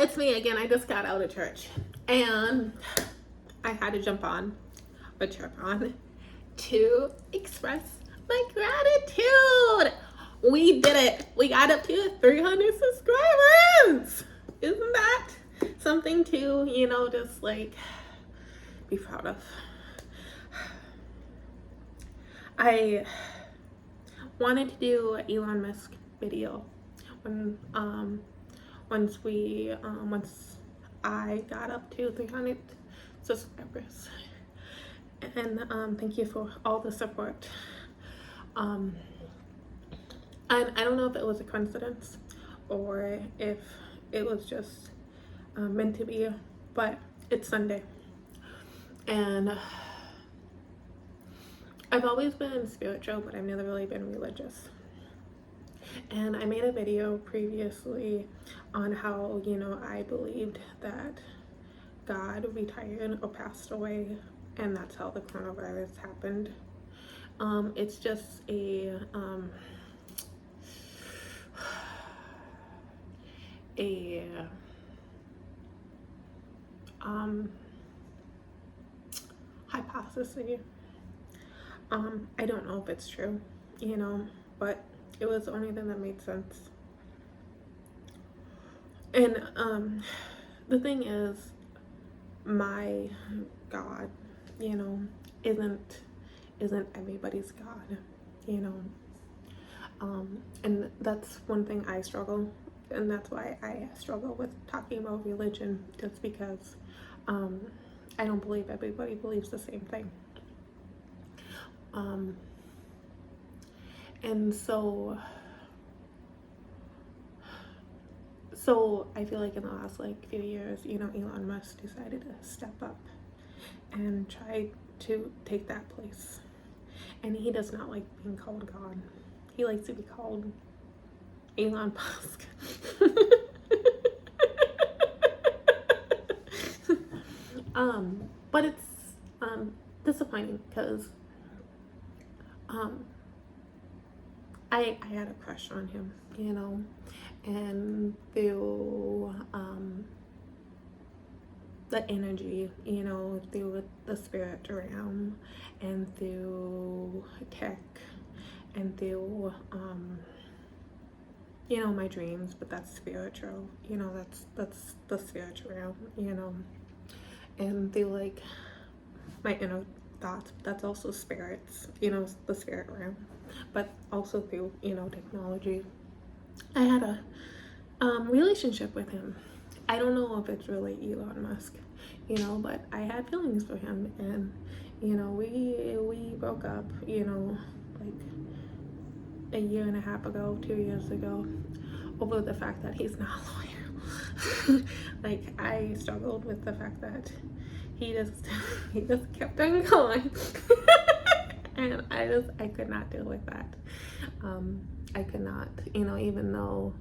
it's me again. I just got out of church and I had to jump on a trip on to express my gratitude. We did it. We got up to 300 subscribers. Isn't that something to, just like be proud of? I wanted to do an Elon Musk video when once I got up to 300 subscribers, and thank you for all the support. And I don't know if it was a coincidence or if it was just meant to be, but it's Sunday, and I've always been spiritual, but I've never really been religious. And I made a video previously on how, I believed that God retired or passed away, and that's how the coronavirus happened. It's just a hypothesis. I don't know if it's true, but it was the only thing that made sense. And the thing is, my God, isn't everybody's God, and that's one thing I struggle, and that's why I struggle with talking about religion, just because I don't believe everybody believes the same thing. And so I feel like in the last few years, Elon Musk decided to step up and try to take that place. And he does not like being called God. He likes to be called Elon Musk. But it's disappointing because I had a crush on him, and through the energy, through the spirit realm, and through tech, and through my dreams, but that's spiritual, that's the spiritual realm, and through my inner thoughts, that's also spirits, the spirit realm, but also through technology. I had a relationship with him. I don't know if it's really Elon Musk, but I had feelings for him, and we broke up, a year and a half ago, 2 years ago, over the fact that he's not a lawyer. I struggled with the fact that he just kept on going. And I could not deal with that. I could not, even though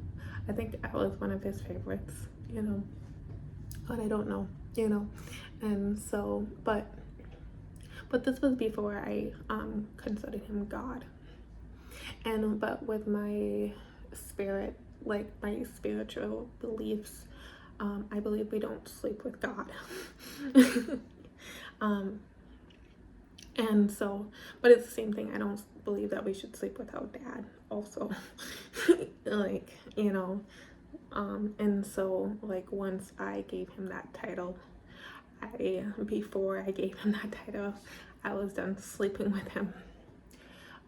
I think I was one of his favorites, but I don't know, and so, but this was before I considered him God. And but with my spirit, my spiritual beliefs, I believe we don't sleep with God. And so, but it's the same thing. I don't believe that we should sleep with our dad also. And so once I gave him that title, before I gave him that title, I was done sleeping with him.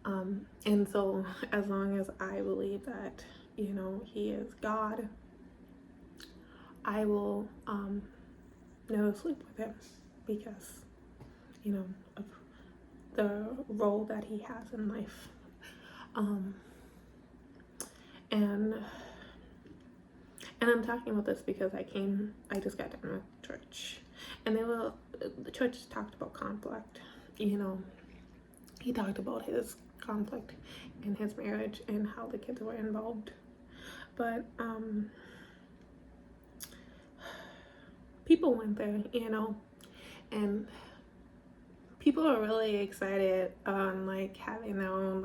And so as long as I believe that, he is God, I will never sleep with him because, of the role that he has in life. And I'm talking about this because I just got done with church, and the church talked about conflict. He talked about his conflict in his marriage and how the kids were involved. But people went there, and people are really excited on having their own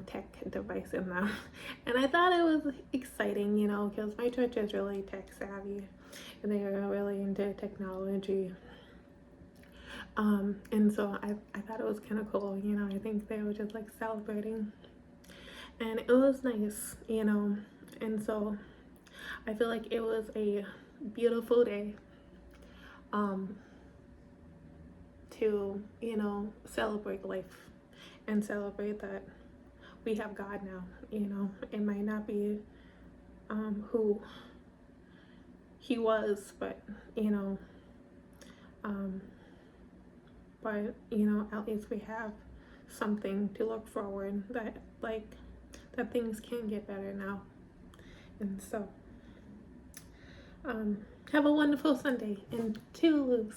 tech device in them. And I thought it was exciting, you know, because my church is really tech savvy and they are really into technology. And so I thought it was kind of cool, you know. I think they were just like celebrating, and it was nice, you know. And so I feel like it was a beautiful day to, you know, celebrate life and celebrate that we have God now, you know. It might not be who he was, but you know, but you know, at least we have something to look forward, that like that things can get better now. And so have a wonderful Sunday and toodaloo.